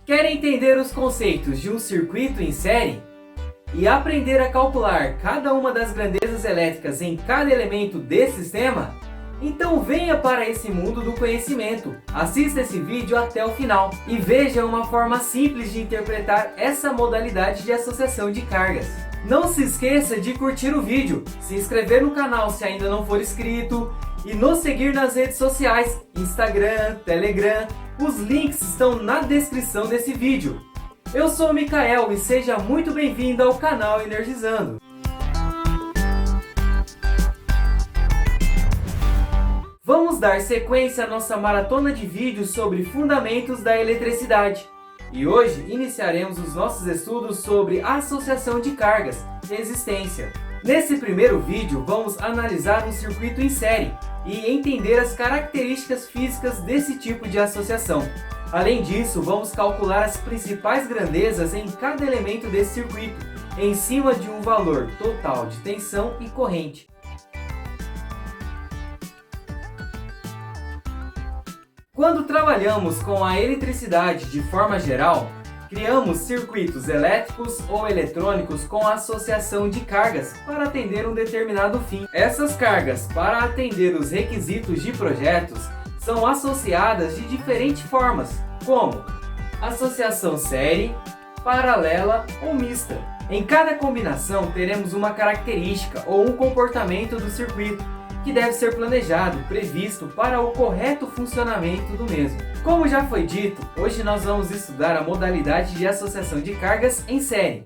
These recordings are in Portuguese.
Quer entender os conceitos de um circuito em série? E aprender a calcular cada uma das grandezas elétricas em cada elemento desse sistema? Então venha para esse mundo do conhecimento. Assista esse vídeo até o final e veja uma forma simples de interpretar essa modalidade de associação de cargas. Não se esqueça de curtir o vídeo, se inscrever no canal se ainda não for inscrito e nos seguir nas redes sociais, Instagram, Telegram. Os links estão na descrição desse vídeo. Eu sou o Mikael e seja muito bem-vindo ao canal Energizando. Vamos dar sequência à nossa maratona de vídeos sobre fundamentos da eletricidade. E hoje iniciaremos os nossos estudos sobre associação de cargas, resistência. Nesse primeiro vídeo vamos analisar um circuito em série e entender as características físicas desse tipo de associação. Além disso, vamos calcular as principais grandezas em cada elemento desse circuito, em cima de um valor total de tensão e corrente. Quando trabalhamos com a eletricidade de forma geral, criamos circuitos elétricos ou eletrônicos com associação de cargas para atender um determinado fim. Essas cargas, para atender os requisitos de projetos, são associadas de diferentes formas, como associação série, paralela ou mista. Em cada combinação teremos uma característica ou um comportamento do circuito, que deve ser planejado, previsto para o correto funcionamento do mesmo. Como já foi dito, hoje nós vamos estudar a modalidade de associação de cargas em série.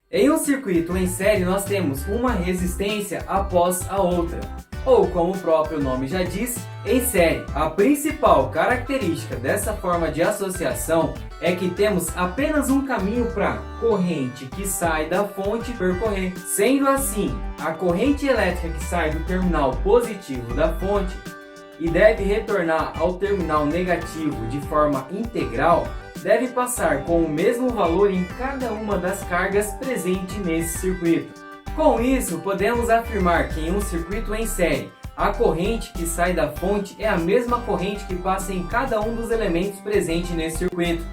Em um circuito em série nós temos uma resistência após a outra, ou como o próprio nome já diz, em série. A principal característica dessa forma de associação é que temos apenas um caminho para corrente que sai da fonte percorrer. Sendo assim, a corrente elétrica que sai do terminal positivo da fonte e deve retornar ao terminal negativo de forma integral, deve passar com o mesmo valor em cada uma das cargas presentes nesse circuito. Com isso, podemos afirmar que em um circuito em série, a corrente que sai da fonte é a mesma corrente que passa em cada um dos elementos presentes nesse circuito.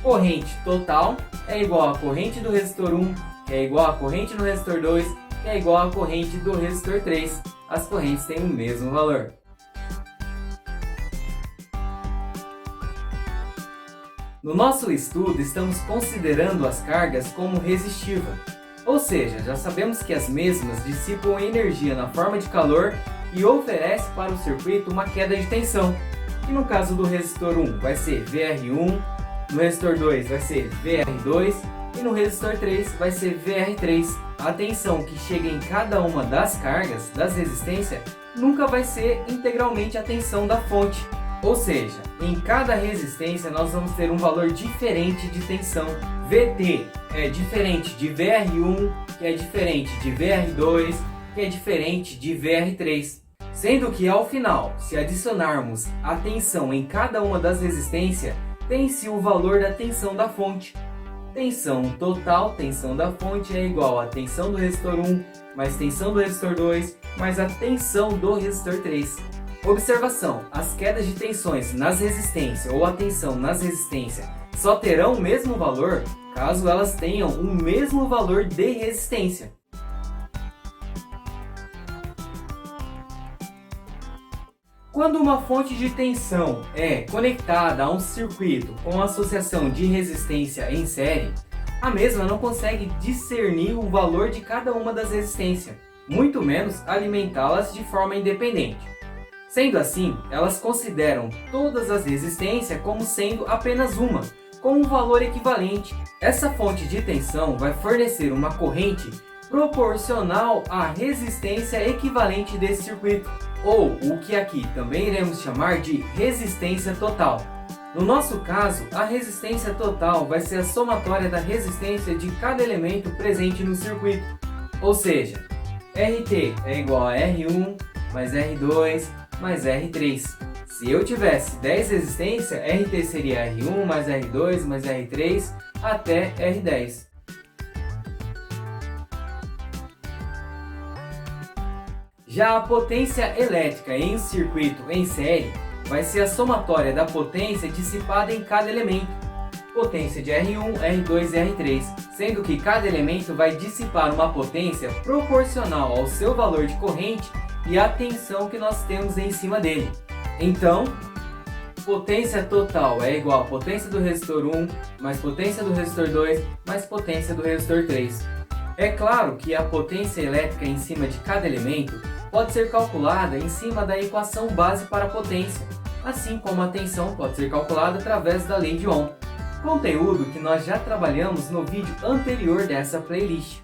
Corrente total é igual à corrente do resistor 1, que é igual à corrente do resistor 2, que é igual à corrente do resistor 3. As correntes têm o mesmo valor. No nosso estudo, estamos considerando as cargas como resistiva. Ou seja, já sabemos que as mesmas dissipam energia na forma de calor e oferecem para o circuito uma queda de tensão, que no caso do resistor 1 vai ser VR1, no resistor 2 vai ser VR2 e no resistor 3 vai ser VR3. A tensão que chega em cada uma das cargas, das resistências, nunca vai ser integralmente a tensão da fonte. Ou seja, em cada resistência nós vamos ter um valor diferente de tensão. VT é diferente de VR1, que é diferente de VR2, que é diferente de VR3. Sendo que ao final, se adicionarmos a tensão em cada uma das resistências, tem-se o valor da tensão da fonte. Tensão total, tensão da fonte é igual a tensão do resistor 1, mais tensão do resistor 2, mais a tensão do resistor 3. Observação: as quedas de tensões nas resistências ou a tensão nas resistências só terão o mesmo valor caso elas tenham o mesmo valor de resistência. Quando uma fonte de tensão é conectada a um circuito com associação de resistência em série, a mesma não consegue discernir o valor de cada uma das resistências, muito menos alimentá-las de forma independente. Sendo assim, elas consideram todas as resistências como sendo apenas uma, com um valor equivalente. Essa fonte de tensão vai fornecer uma corrente proporcional à resistência equivalente desse circuito, ou o que aqui também iremos chamar de resistência total. No nosso caso, a resistência total vai ser a somatória da resistência de cada elemento presente no circuito, ou seja, RT é igual a R1 mais R2 mais R3. Se eu tivesse 10 resistências, RT seria R1 mais R2 mais R3 até R10. Já a potência elétrica em circuito em série vai ser a somatória da potência dissipada em cada elemento, potência de R1, R2 e R3, sendo que cada elemento vai dissipar uma potência proporcional ao seu valor de corrente e à tensão que nós temos em cima dele. Então, potência total é igual a potência do resistor 1 mais potência do resistor 2 mais potência do resistor 3. É claro que a potência elétrica em cima de cada elemento pode ser calculada em cima da equação base para a potência, assim como a tensão pode ser calculada através da lei de Ohm. Conteúdo que nós já trabalhamos no vídeo anterior dessa playlist.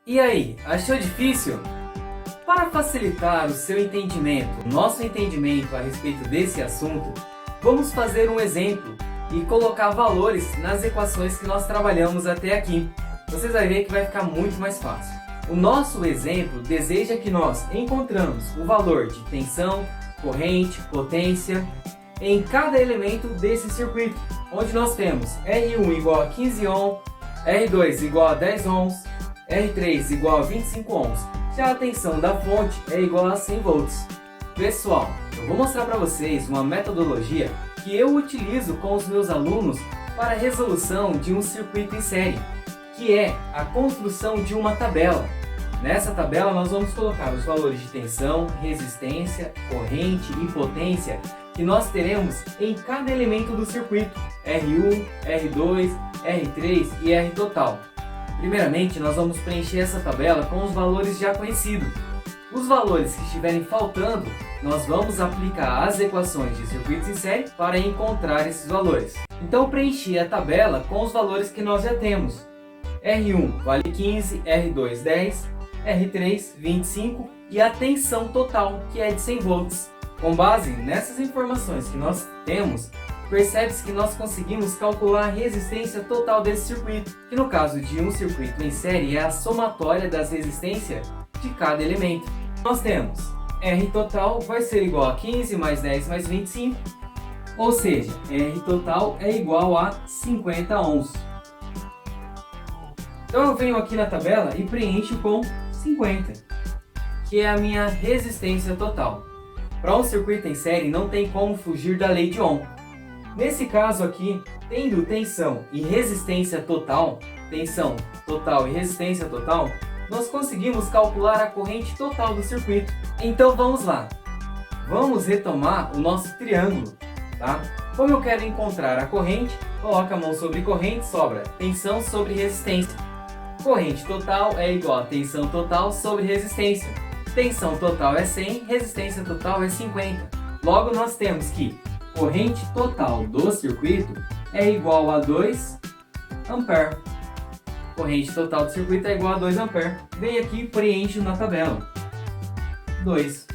E aí, achou difícil? Para facilitar o seu entendimento, o nosso entendimento a respeito desse assunto, vamos fazer um exemplo e colocar valores nas equações que nós trabalhamos até aqui. Vocês vão ver que vai ficar muito mais fácil. O nosso exemplo deseja que nós encontramos o valor de tensão, corrente, potência em cada elemento desse circuito, onde nós temos R1 igual a 15 ohm, R2 igual a 10 ohms, R3 igual a 25 ohms. Já a tensão da fonte é igual a 100 volts. Pessoal, eu vou mostrar para vocês uma metodologia que eu utilizo com os meus alunos para a resolução de um circuito em série, que é a construção de uma tabela. Nessa tabela nós vamos colocar os valores de tensão, resistência, corrente e potência que nós teremos em cada elemento do circuito, R1, R2, R3 e R total. Primeiramente nós vamos preencher essa tabela com os valores já conhecidos. Os valores que estiverem faltando, nós vamos aplicar as equações de circuitos em série para encontrar esses valores. Então preenchi a tabela com os valores que nós já temos. R1 vale 15, R2 10, R3 25 e a tensão total, que é de 100 volts. Com base nessas informações que nós temos, percebe-se que nós conseguimos calcular a resistência total desse circuito, que no caso de um circuito em série é a somatória das resistências de cada elemento. Nós temos R total vai ser igual a 15 mais 10 mais 25, ou seja, R total é igual a 50 ohms. Então eu venho aqui na tabela e preencho com 50, que é a minha resistência total. Para um circuito em série não tem como fugir da lei de Ohm. Nesse caso aqui, tendo tensão e resistência total, tensão total e resistência total, nós conseguimos calcular a corrente total do circuito. Então vamos lá. Vamos retomar o nosso triângulo, tá? Como eu quero encontrar a corrente, coloca a mão sobre corrente, sobra tensão sobre resistência. Corrente total é igual a tensão total sobre resistência. Tensão total é 100, resistência total é 50. Logo nós temos que corrente total do circuito é igual a 2 ampere. Corrente total do circuito é igual a 2 ampere. Vem aqui e preencho na tabela. 2.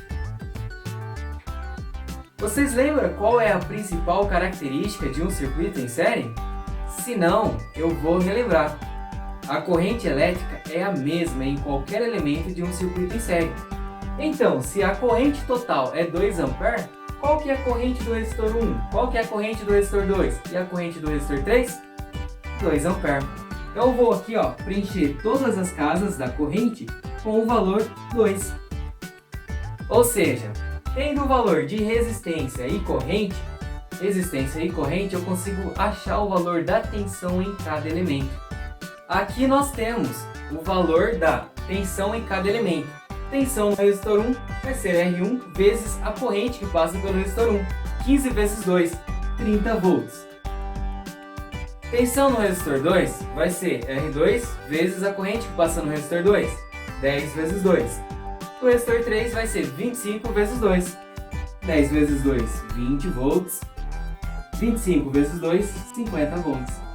Vocês lembram qual é a principal característica de um circuito em série? Se não, eu vou relembrar. A corrente elétrica é a mesma em qualquer elemento de um circuito em série. Então, se a corrente total é 2 ampere, qual que é a corrente do resistor 1? Qual que é a corrente do resistor 2? E a corrente do resistor 3? 2 ampere. Então eu vou aqui preencher todas as casas da corrente com o valor 2. Ou seja, tendo o valor de resistência e corrente, eu consigo achar o valor da tensão em cada elemento. Aqui nós temos o valor da tensão em cada elemento. Tensão no resistor 1 vai ser R1 vezes a corrente que passa pelo resistor 1. 15 vezes 2, 30 volts. Tensão no resistor 2 vai ser R2 vezes a corrente que passa no resistor 2. 10 vezes 2. O resistor 3 vai ser 25 vezes 2. 10 vezes 2, 20 volts. 25 vezes 2, 50 volts.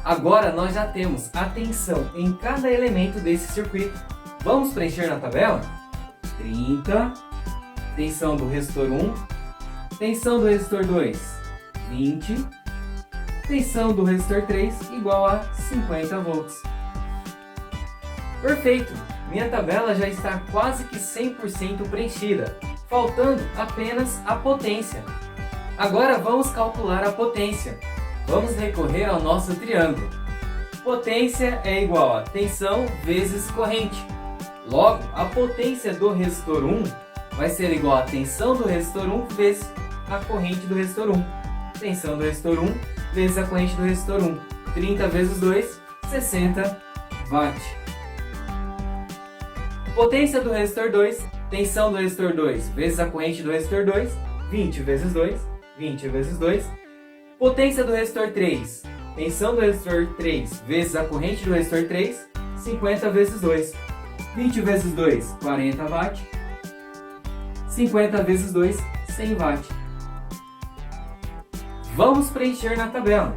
Agora nós já temos a tensão em cada elemento desse circuito. Vamos preencher na tabela? 30. Tensão do resistor 1. Tensão do resistor 2, 20. Tensão do resistor 3 igual a 50 volts. Perfeito! Minha tabela já está quase que 100% preenchida, faltando apenas a potência. Agora vamos calcular a potência. Vamos recorrer ao nosso triângulo. Potência é igual a tensão vezes corrente. Logo, a potência do resistor 1 vai ser igual a tensão do resistor 1 vezes a corrente do resistor 1. Tensão do resistor 1 vezes a corrente do resistor 1. 30 vezes 2, 60 watt. Potência do resistor 2, tensão do resistor 2 vezes a corrente do resistor 2, 20 vezes 2, 20 vezes 2. Potência do resistor 3, tensão do resistor 3 vezes a corrente do resistor 3, 50 vezes 2. 20 vezes 2, 40 watt. 50 vezes 2, 100 watt. Vamos preencher na tabela.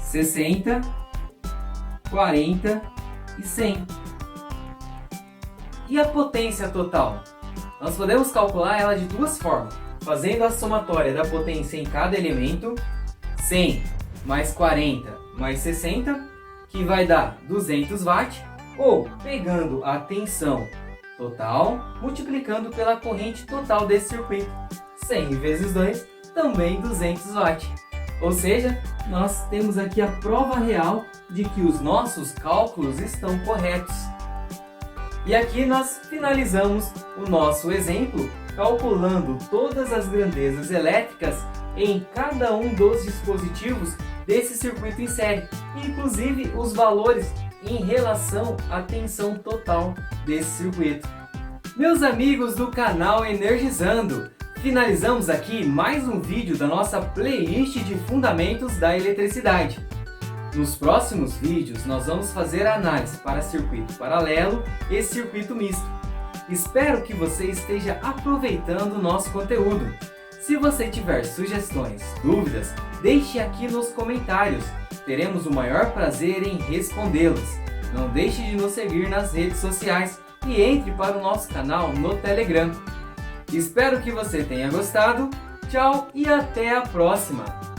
60, 40 e 100. E a potência total? Nós podemos calcular ela de duas formas. Fazendo a somatória da potência em cada elemento, 100 mais 40 mais 60, que vai dar 200 watts, ou pegando a tensão total, multiplicando pela corrente total desse circuito. 100 vezes 2, também 200 watts. Ou seja, nós temos aqui a prova real de que os nossos cálculos estão corretos. E aqui nós finalizamos o nosso exemplo calculando todas as grandezas elétricas em cada um dos dispositivos desse circuito em série, inclusive os valores em relação à tensão total desse circuito. Meus amigos do canal Energizando, finalizamos aqui mais um vídeo da nossa playlist de fundamentos da eletricidade. Nos próximos vídeos nós vamos fazer a análise para circuito paralelo e circuito misto. Espero que você esteja aproveitando o nosso conteúdo. Se você tiver sugestões, dúvidas, deixe aqui nos comentários. Teremos o maior prazer em respondê-los. Não deixe de nos seguir nas redes sociais e entre para o nosso canal no Telegram. Espero que você tenha gostado. Tchau e até a próxima!